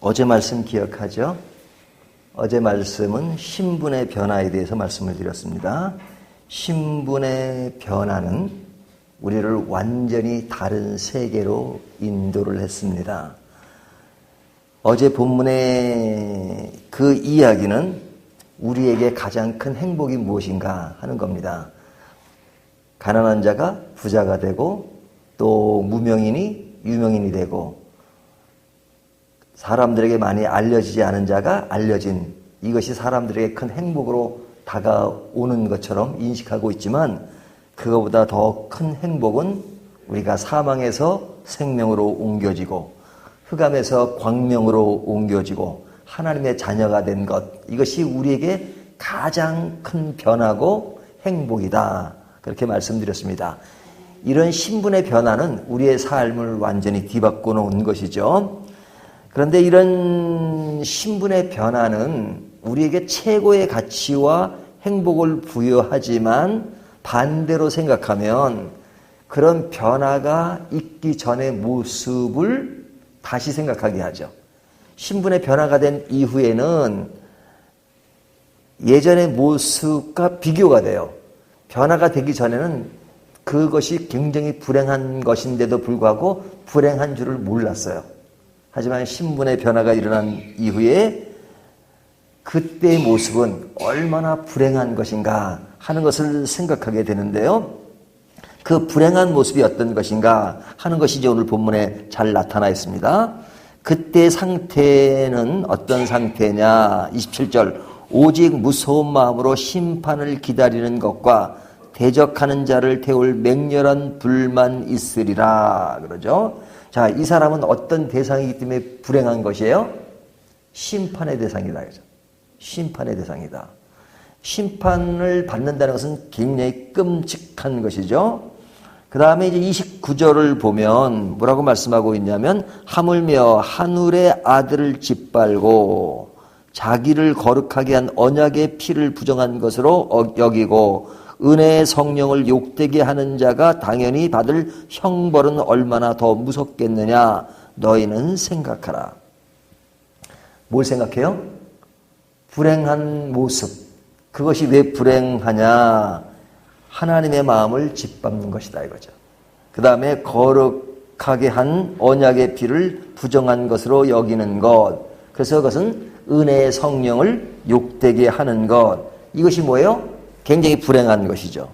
어제 말씀 기억하죠? 어제 말씀은 신분의 변화에 대해서 말씀을 드렸습니다. 신분의 변화는 우리를 완전히 다른 세계로 인도를 했습니다. 어제 본문의 그 이야기는 우리에게 가장 큰 행복이 무엇인가 하는 겁니다. 가난한 자가 부자가 되고 또 무명인이 유명인이 되고 사람들에게 많이 알려지지 않은 자가 알려진, 이것이 사람들에게 큰 행복으로 다가오는 것처럼 인식하고 있지만 그거보다 더 큰 행복은 우리가 사망에서 생명으로 옮겨지고 흑암에서 광명으로 옮겨지고 하나님의 자녀가 된 것, 이것이 우리에게 가장 큰 변화고 행복이다, 그렇게 말씀드렸습니다. 이런 신분의 변화는 우리의 삶을 완전히 뒤바꿔 놓은 것이죠. 그런데 이런 신분의 변화는 우리에게 최고의 가치와 행복을 부여하지만 반대로 생각하면 그런 변화가 있기 전의 모습을 다시 생각하게 하죠. 신분의 변화가 된 이후에는 예전의 모습과 비교가 돼요. 변화가 되기 전에는 그것이 굉장히 불행한 것인데도 불구하고 불행한 줄을 몰랐어요. 하지만 신분의 변화가 일어난 이후에 그때의 모습은 얼마나 불행한 것인가 하는 것을 생각하게 되는데요. 그 불행한 모습이 어떤 것인가 하는 것이 이제 오늘 본문에 잘 나타나 있습니다. 그때의 상태는 어떤 상태냐? 27절, 오직 무서운 마음으로 심판을 기다리는 것과 대적하는 자를 태울 맹렬한 불만 있으리라, 그러죠. 자, 이 사람은 어떤 대상이기 때문에 불행한 것이에요? 심판의 대상이다, 그죠? 심판의 대상이다. 심판을 받는다는 것은 굉장히 끔찍한 것이죠. 그 다음에 이제 29절을 보면 뭐라고 말씀하고 있냐면, 하물며 하늘의 아들을 짓밟고 자기를 거룩하게 한 언약의 피를 부정한 것으로 여기고 은혜의 성령을 욕되게 하는 자가 당연히 받을 형벌은 얼마나 더 무섭겠느냐, 너희는 생각하라. 뭘 생각해요? 불행한 모습. 그것이 왜 불행하냐? 하나님의 마음을 짓밟는 것이다, 이거죠. 그 다음에 거룩하게 한 언약의 피를 부정한 것으로 여기는 것. 그래서 그것은 은혜의 성령을 욕되게 하는 것. 이것이 뭐예요? 굉장히 불행한 것이죠.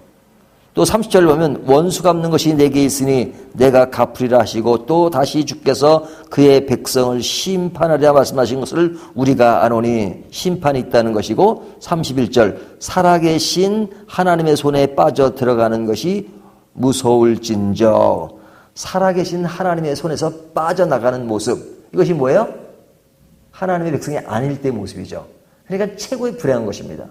또 30절 보면 원수 갚는 것이 내게 있으니 내가 갚으리라 하시고 또 다시 주께서 그의 백성을 심판하리라 말씀하신 것을 우리가 아노니, 심판이 있다는 것이고, 31절 살아계신 하나님의 손에 빠져 들어가는 것이 무서울진저, 살아계신 하나님의 손에서 빠져나가는 모습, 이것이 뭐예요? 하나님의 백성이 아닐 때의 모습이죠. 그러니까 최고의 불행한 것입니다.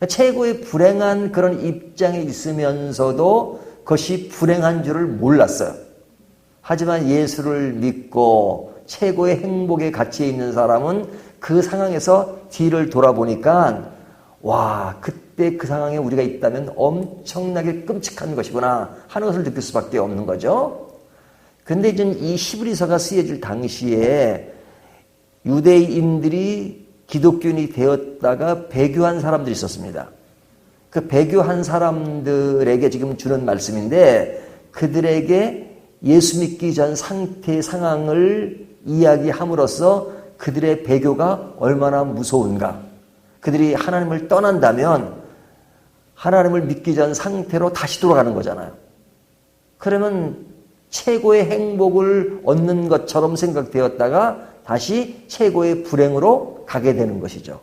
최고의 불행한 그런 입장에 있으면서도 그것이 불행한 줄을 몰랐어요. 하지만 예수를 믿고 최고의 행복의 가치에 있는 사람은 그 상황에서 뒤를 돌아보니까 와, 그때 그 상황에 우리가 있다면 엄청나게 끔찍한 것이구나 하는 것을 느낄 수밖에 없는 거죠. 그런데 이제 이 히브리서가 쓰여질 당시에 유대인들이 기독교인이 되었다가 배교한 사람들이 있었습니다. 그 배교한 사람들에게 지금 주는 말씀인데, 그들에게 예수 믿기 전 상태의 상황을 이야기함으로써 그들의 배교가 얼마나 무서운가. 그들이 하나님을 떠난다면 하나님을 믿기 전 상태로 다시 돌아가는 거잖아요. 그러면 최고의 행복을 얻는 것처럼 생각되었다가 다시 최고의 불행으로 가게 되는 것이죠.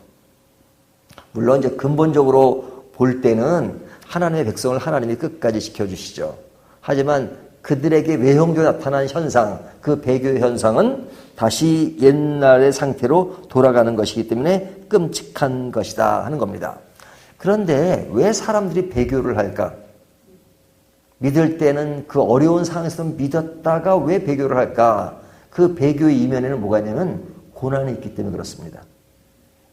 물론 이제 근본적으로 볼 때는 하나님의 백성을 하나님이 끝까지 지켜주시죠. 하지만 그들에게 외형적으로 나타난 현상, 그 배교 현상은 다시 옛날의 상태로 돌아가는 것이기 때문에 끔찍한 것이다 하는 겁니다. 그런데 왜 사람들이 배교를 할까? 믿을 때는 그 어려운 상황에서 믿었다가 왜 배교를 할까? 그 배교의 이면에는 뭐가 있냐면 고난이 있기 때문에 그렇습니다.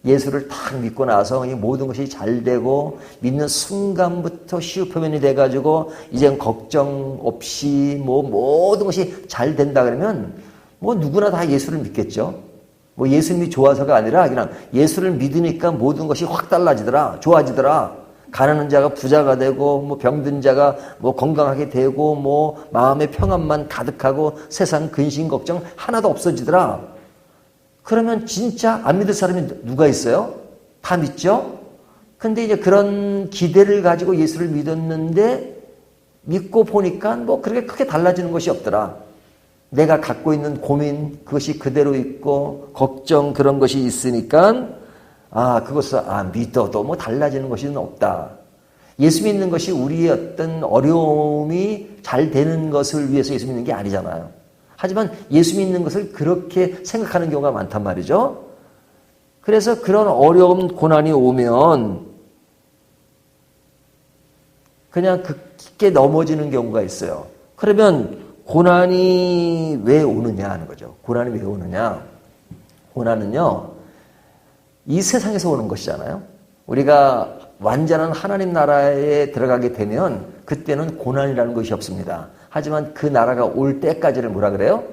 예수를 딱 믿고 나서 이 모든 것이 잘 되고 믿는 순간부터 시우표면이 돼가지고 이젠 걱정 없이 모든 것이 잘 된다 그러면 누구나 다 예수를 믿겠죠. 뭐 예수님이 좋아서가 아니라 그냥 예수를 믿으니까 모든 것이 확 달라지더라. 좋아지더라. 가난한 자가 부자가 되고 뭐 병든 자가 뭐 건강하게 되고 뭐 마음의 평안만 가득하고 세상 근심 걱정 하나도 없어지더라. 그러면 진짜 안 믿을 사람이 누가 있어요? 다 믿죠? 근데 이제 그런 기대를 가지고 예수를 믿었는데 믿고 보니까 뭐 그렇게 크게 달라지는 것이 없더라. 내가 갖고 있는 고민 그것이 그대로 있고 걱정 그런 것이 있으니까 그것을 믿어도 뭐 달라지는 것은 없다. 예수 믿는 것이 우리의 어떤 어려움이 잘 되는 것을 위해서 예수 믿는 게 아니잖아요. 하지만 예수 믿는 것을 그렇게 생각하는 경우가 많단 말이죠. 그래서 그런 어려움 고난이 오면 그냥 깊게 넘어지는 경우가 있어요. 그러면 고난이 왜 오느냐 하는 거죠. 고난이 왜 오느냐. 고난은요, 이 세상에서 오는 것이잖아요. 우리가 완전한 하나님 나라에 들어가게 되면 그때는 고난이라는 것이 없습니다. 하지만 그 나라가 올 때까지를 뭐라 그래요?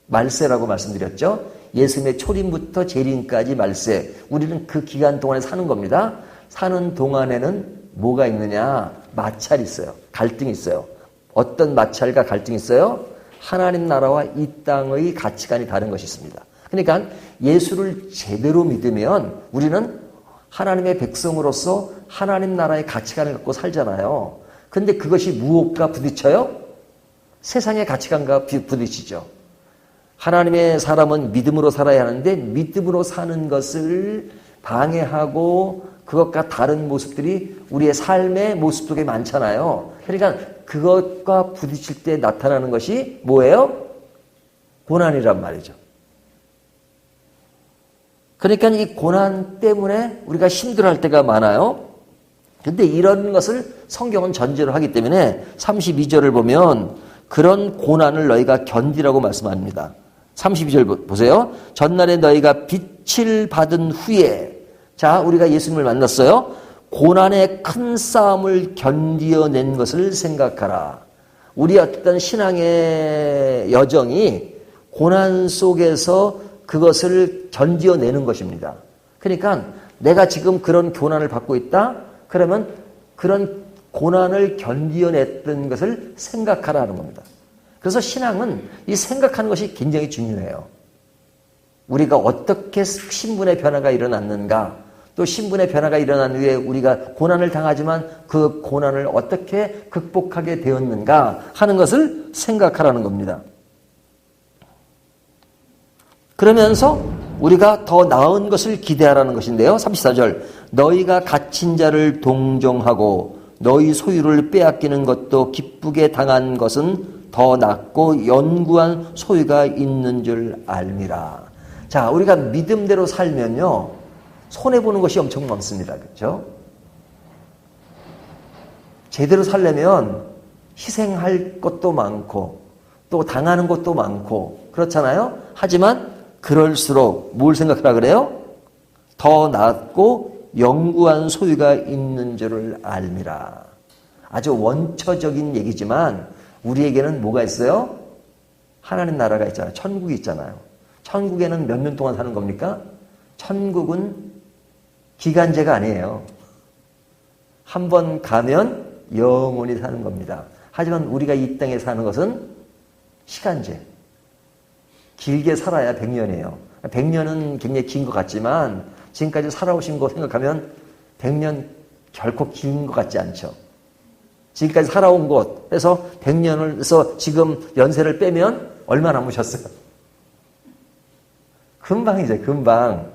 말세라고 말씀드렸죠. 예수님의 초림부터 재림까지 말세. 우리는 그 기간 동안에 사는 겁니다. 사는 동안에는 뭐가 있느냐? 마찰이 있어요. 갈등이 있어요. 어떤 마찰과 갈등이 있어요? 하나님 나라와 이 땅의 가치관이 다른 것이 있습니다. 그러니까 예수를 제대로 믿으면 우리는 하나님의 백성으로서 하나님 나라의 가치관을 갖고 살잖아요. 근데 그것이 무엇과 부딪혀요? 세상의 가치관과 부딪히죠. 하나님의 사람은 믿음으로 살아야 하는데 믿음으로 사는 것을 방해하고 그것과 다른 모습들이 우리의 삶의 모습 속에 많잖아요. 그러니까 그것과 부딪힐 때 나타나는 것이 뭐예요? 고난이란 말이죠. 그러니까 이 고난 때문에 우리가 힘들어할 때가 많아요. 근데 이런 것을 성경은 전제로 하기 때문에 32절을 보면 그런 고난을 너희가 견디라고 말씀합니다. 32절 보세요. 전날에 너희가 빛을 받은 후에, 자, 우리가 예수님을 만났어요. 고난의 큰 싸움을 견디어낸 것을 생각하라. 우리 어떤 신앙의 여정이 고난 속에서 그것을 견디어내는 것입니다. 그러니까 내가 지금 그런 고난을 받고 있다? 그러면 그런 고난을 견디어냈던 것을 생각하라는 겁니다. 그래서 신앙은 이 생각하는 것이 굉장히 중요해요. 우리가 어떻게 신분의 변화가 일어났는가, 또 신분의 변화가 일어난 후에 우리가 고난을 당하지만 그 고난을 어떻게 극복하게 되었는가 하는 것을 생각하라는 겁니다. 그러면서 우리가 더 나은 것을 기대하라는 것인데요. 34절 너희가 갇힌 자를 동정하고 너희 소유를 빼앗기는 것도 기쁘게 당한 것은 더 낫고 연구한 소유가 있는 줄 알미라. 자, 우리가 믿음대로 살면요 손해보는 것이 엄청 많습니다. 그렇죠? 제대로 살려면 희생할 것도 많고 또 당하는 것도 많고 그렇잖아요. 하지만 그럴수록 뭘 생각하라 그래요? 더 낫고 영구한 소유가 있는 줄을 알미라. 아주 원초적인 얘기지만 우리에게는 뭐가 있어요? 하나님 나라가 있잖아요. 천국이 있잖아요. 천국에는 몇 년 동안 사는 겁니까? 천국은 기간제가 아니에요. 한 번 가면 영원히 사는 겁니다. 하지만 우리가 이 땅에 사는 것은 시간제. 길게 살아야 100년이에요. 100년은 굉장히 긴 것 같지만 지금까지 살아오신 거 생각하면 100년 결코 긴 것 같지 않죠. 지금까지 살아온 것 해서 100년을 해서 지금 연세를 빼면 얼마 남으셨어요? 금방이죠. 금방.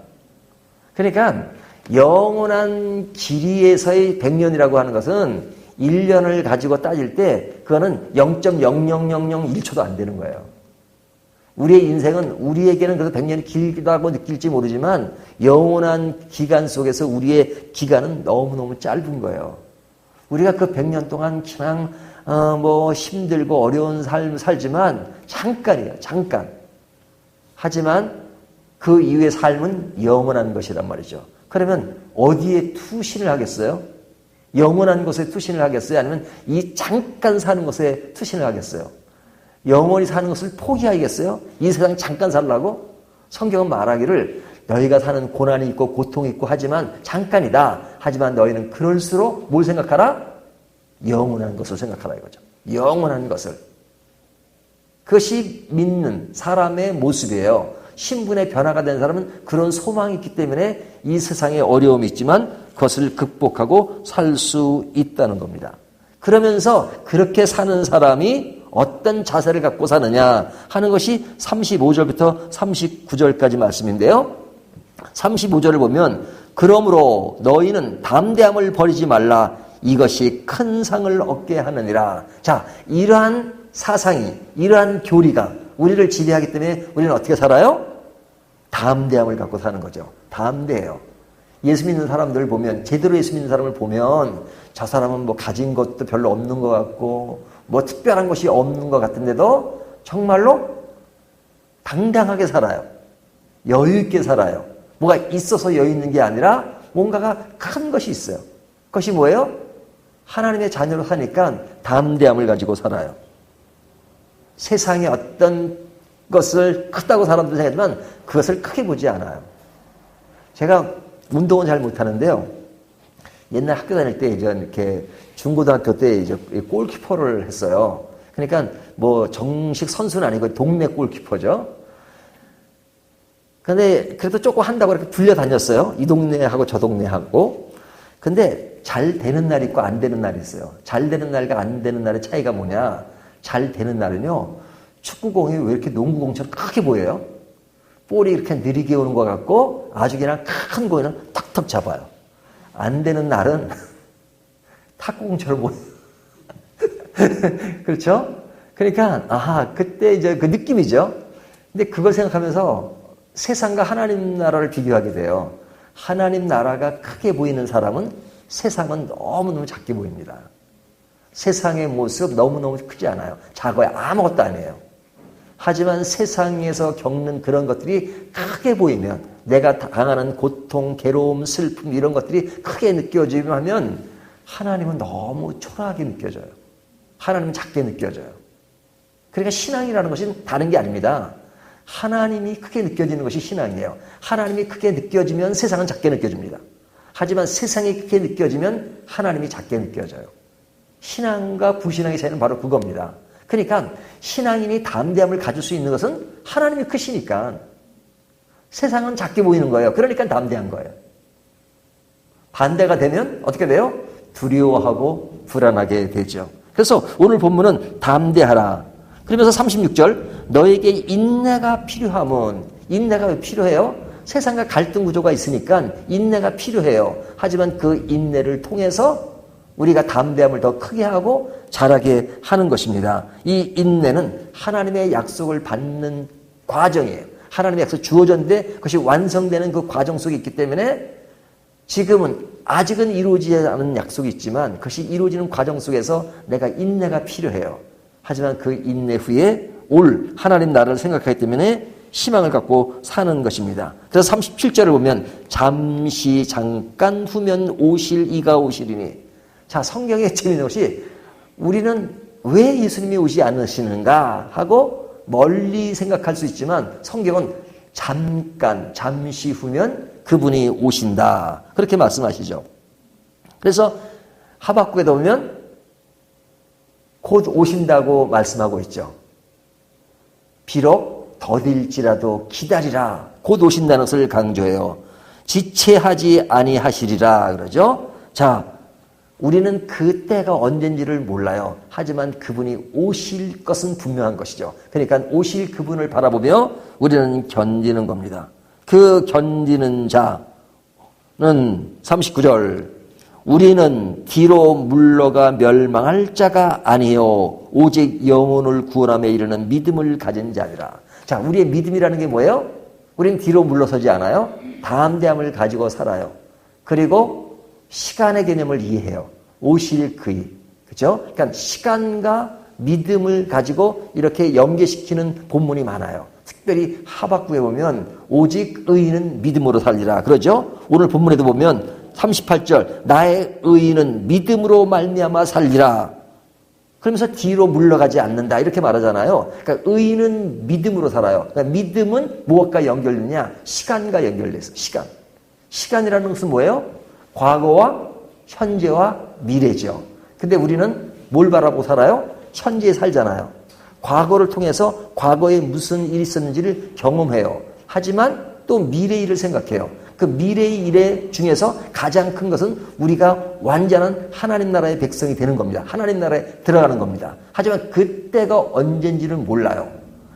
그러니까 영원한 길이에서의 100년이라고 하는 것은 1년을 가지고 따질 때 그거는 0.00001초도 안 되는 거예요. 우리의 인생은 우리에게는 그래서 100년이 길기도 하고 느낄지 모르지만 영원한 기간 속에서 우리의 기간은 너무너무 짧은 거예요. 우리가 그 100년 동안 그냥 힘들고 어려운 삶 살지만 잠깐이에요. 잠깐. 하지만 그 이후의 삶은 영원한 것이란 말이죠. 그러면 어디에 투신을 하겠어요? 영원한 것에 투신을 하겠어요? 아니면 이 잠깐 사는 것에 투신을 하겠어요? 영원히 사는 것을 포기하겠어요? 이 세상 잠깐 살라고? 성경은 말하기를 너희가 사는 고난이 있고 고통이 있고 하지만 잠깐이다. 하지만 너희는 그럴수록 뭘 생각하라? 영원한 것을 생각하라 이거죠. 영원한 것을. 그것이 믿는 사람의 모습이에요. 신분의 변화가 된 사람은 그런 소망이 있기 때문에 이 세상에 어려움이 있지만 그것을 극복하고 살 수 있다는 겁니다. 그러면서 그렇게 사는 사람이 어떤 자세를 갖고 사느냐 하는 것이 35절부터 39절까지 말씀인데요. 35절을 보면 그러므로 너희는 담대함을 버리지 말라. 이것이 큰 상을 얻게 하느니라. 자, 이러한 사상이, 이러한 교리가 우리를 지배하기 때문에 우리는 어떻게 살아요? 담대함을 갖고 사는 거죠. 담대해요. 예수 믿는 사람들 보면, 제대로 예수 믿는 사람을 보면 저 사람은 뭐 가진 것도 별로 없는 것 같고 뭐 특별한 것이 없는 것 같은데도 정말로 당당하게 살아요. 여유 있게 살아요. 뭐가 있어서 여유 있는 게 아니라 뭔가가 큰 것이 있어요. 그것이 뭐예요? 하나님의 자녀로 사니까 담대함을 가지고 살아요. 세상에 어떤 것을 크다고 사람들이 생각하지만 그것을 크게 보지 않아요. 제가 운동은 잘 못하는데요. 옛날 학교 다닐 때 이렇게 중고등학교 때 이제 골키퍼를 했어요. 그러니까 뭐 정식 선수는 아니고 동네 골키퍼죠. 근데 그래도 조금 한다고 이렇게 불려 다녔어요. 이 동네하고 저 동네하고. 근데 잘 되는 날이 있고 안 되는 날이 있어요. 잘 되는 날과 안 되는 날의 차이가 뭐냐? 잘 되는 날은요. 축구공이 왜 이렇게 농구공처럼 크게 보여요? 볼이 이렇게 느리게 오는 것 같고 아주 그냥 큰 공이는 턱턱 잡아요. 안 되는 날은 탁구공처럼 보여요. 그렇죠? 그러니까 아하 그때 이제 그 느낌이죠. 근데 그걸 생각하면서 세상과 하나님 나라를 비교하게 돼요. 하나님 나라가 크게 보이는 사람은 세상은 너무너무 작게 보입니다. 세상의 모습 너무너무 크지 않아요. 작아요. 아무것도 아니에요. 하지만 세상에서 겪는 그런 것들이 크게 보이면 내가 당하는 고통, 괴로움, 슬픔 이런 것들이 크게 느껴지면 하나님은 너무 초라하게 느껴져요. 하나님은 작게 느껴져요. 그러니까 신앙이라는 것은 다른 게 아닙니다. 하나님이 크게 느껴지는 것이 신앙이에요. 하나님이 크게 느껴지면 세상은 작게 느껴집니다. 하지만 세상이 크게 느껴지면 하나님이 작게 느껴져요. 신앙과 불신앙의 차이는 바로 그겁니다. 그러니까 신앙인이 담대함을 가질 수 있는 것은 하나님이 크시니까 세상은 작게 보이는 거예요. 그러니까 담대한 거예요. 반대가 되면 어떻게 돼요? 두려워하고 불안하게 되죠. 그래서 오늘 본문은 담대하라. 그러면서 36절 너에게 인내가 필요하면 인내가 왜 필요해요? 세상과 갈등 구조가 있으니까 인내가 필요해요. 하지만 그 인내를 통해서 우리가 담대함을 더 크게 하고 자라게 하는 것입니다. 이 인내는 하나님의 약속을 받는 과정이에요. 하나님의 약속 주어졌는데 그것이 완성되는 그 과정 속에 있기 때문에 지금은 아직은 이루어지지 않은 약속이 있지만 그것이 이루어지는 과정 속에서 내가 인내가 필요해요. 하지만 그 인내 후에 올 하나님 나라를 생각하기 때문에 희망을 갖고 사는 것입니다. 그래서 37절을 보면 잠시 잠깐 후면 오실 이가 오시리니 자, 성경에 재미있는 것이 우리는 왜 예수님이 오지 않으시는가 하고 멀리 생각할 수 있지만 성경은 잠깐, 잠시 후면 그분이 오신다. 그렇게 말씀하시죠. 그래서 하박국에도 보면 곧 오신다고 말씀하고 있죠. 비록 더딜지라도 기다리라. 곧 오신다는 것을 강조해요. 지체하지 아니하시리라 그러죠. 자, 우리는 그 때가 언젠지를 몰라요. 하지만 그분이 오실 것은 분명한 것이죠. 그러니까 오실 그분을 바라보며 우리는 견디는 겁니다. 그 견디는 자는 39절 우리는 뒤로 물러가 멸망할 자가 아니요 오직 영혼을 구원함에 이르는 믿음을 가진 자니라. 자, 우리의 믿음이라는 게 뭐예요? 우리는 뒤로 물러서지 않아요. 담대함을 가지고 살아요. 그리고 시간의 개념을 이해해요. 오실 그이. 그죠? 그러니까 시간과 믿음을 가지고 이렇게 연계시키는 본문이 많아요. 특별히 하박국에 보면 오직 의인은 믿음으로 살리라. 그러죠? 오늘 본문에도 보면 38절 나의 의인은 믿음으로 말미암아 살리라. 그러면서 뒤로 물러가지 않는다 이렇게 말하잖아요. 그러니까 의인은 믿음으로 살아요. 그러니까 믿음은 무엇과 연결되느냐? 시간과 연결돼서 시간. 시간이라는 것은 뭐예요? 과거와 현재와 미래죠. 근데 우리는 뭘 바라보고 살아요? 현재에 살잖아요. 과거를 통해서 과거에 무슨 일이 있었는지를 경험해요. 하지만 또 미래 일을 생각해요. 그 미래의 일에 중에서 가장 큰 것은 우리가 완전한 하나님 나라의 백성이 되는 겁니다. 하나님 나라에 들어가는 겁니다. 하지만 그때가 언젠지는 몰라요.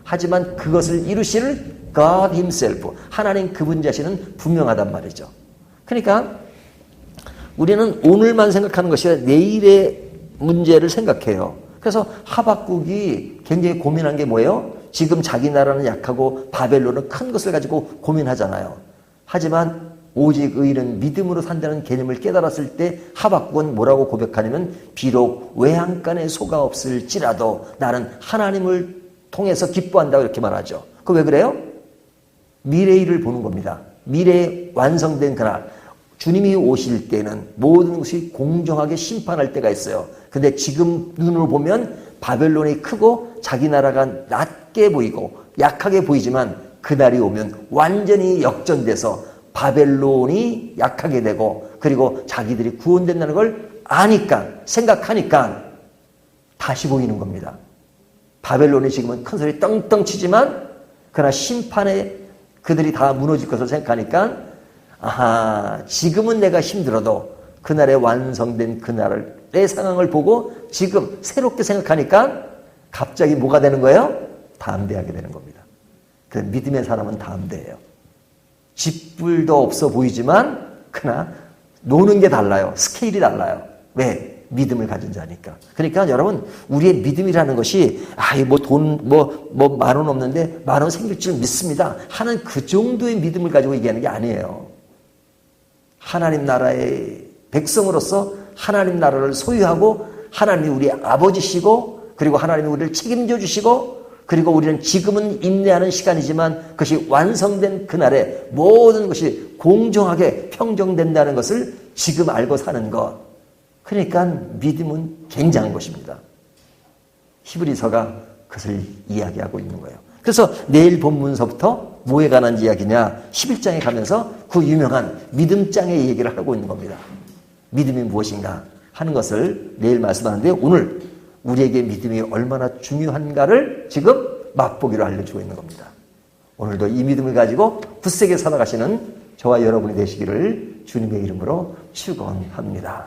하지만 그것을 이루실 God Himself, 하나님 그분 자신은 분명하단 말이죠. 그러니까 우리는 오늘만 생각하는 것이 아니라 내일의 문제를 생각해요. 그래서 하박국이 굉장히 고민한 게 뭐예요? 지금 자기 나라는 약하고 바벨론은 큰 것을 가지고 고민하잖아요. 하지만 오직 의인은 믿음으로 산다는 개념을 깨달았을 때 하박국은 뭐라고 고백하냐면 비록 외양간에 소가 없을지라도 나는 하나님을 통해서 기뻐한다고 이렇게 말하죠. 그 왜 그래요? 미래의 일을 보는 겁니다. 미래에 완성된 그날 주님이 오실 때는 모든 것이 공정하게 심판할 때가 있어요. 근데 지금 눈으로 보면 바벨론이 크고 자기 나라가 낮게 보이고 약하게 보이지만 그날이 오면 완전히 역전돼서 바벨론이 약하게 되고 그리고 자기들이 구원된다는 걸 아니까 생각하니까 다시 보이는 겁니다. 바벨론이 지금은 큰 소리 떵떵 치지만 그러나 심판에 그들이 다 무너질 것을 생각하니까 아하, 지금은 내가 힘들어도 그날에 완성된 그날의 상황을 보고 지금 새롭게 생각하니까 갑자기 뭐가 되는 거예요? 담대하게 되는 겁니다. 그 믿음의 사람은 담대해요. 짓불도 없어 보이지만 그러나 노는 게 달라요. 스케일이 달라요. 왜? 믿음을 가진 자니까. 그러니까 여러분 우리의 믿음이라는 것이 뭐 돈 뭐 만 원 없는데 만 원 생길 줄 믿습니다 하는 그 정도의 믿음을 가지고 얘기하는 게 아니에요. 하나님 나라의 백성으로서 하나님 나라를 소유하고 하나님이 우리의 아버지시고 그리고 하나님이 우리를 책임져 주시고 그리고 우리는 지금은 인내하는 시간이지만 그것이 완성된 그날에 모든 것이 공정하게 평정된다는 것을 지금 알고 사는 것. 그러니까 믿음은 굉장한 것입니다. 히브리서가 그것을 이야기하고 있는 거예요. 그래서 내일 본문서부터 뭐에 관한 이야기냐? 11장에 가면서 그 유명한 믿음장의 얘기를 하고 있는 겁니다. 믿음이 무엇인가 하는 것을 내일 말씀하는데 오늘 우리에게 믿음이 얼마나 중요한가를 지금 맛보기로 알려주고 있는 겁니다. 오늘도 이 믿음을 가지고 굳세게 살아가시는 저와 여러분이 되시기를 주님의 이름으로 축원합니다.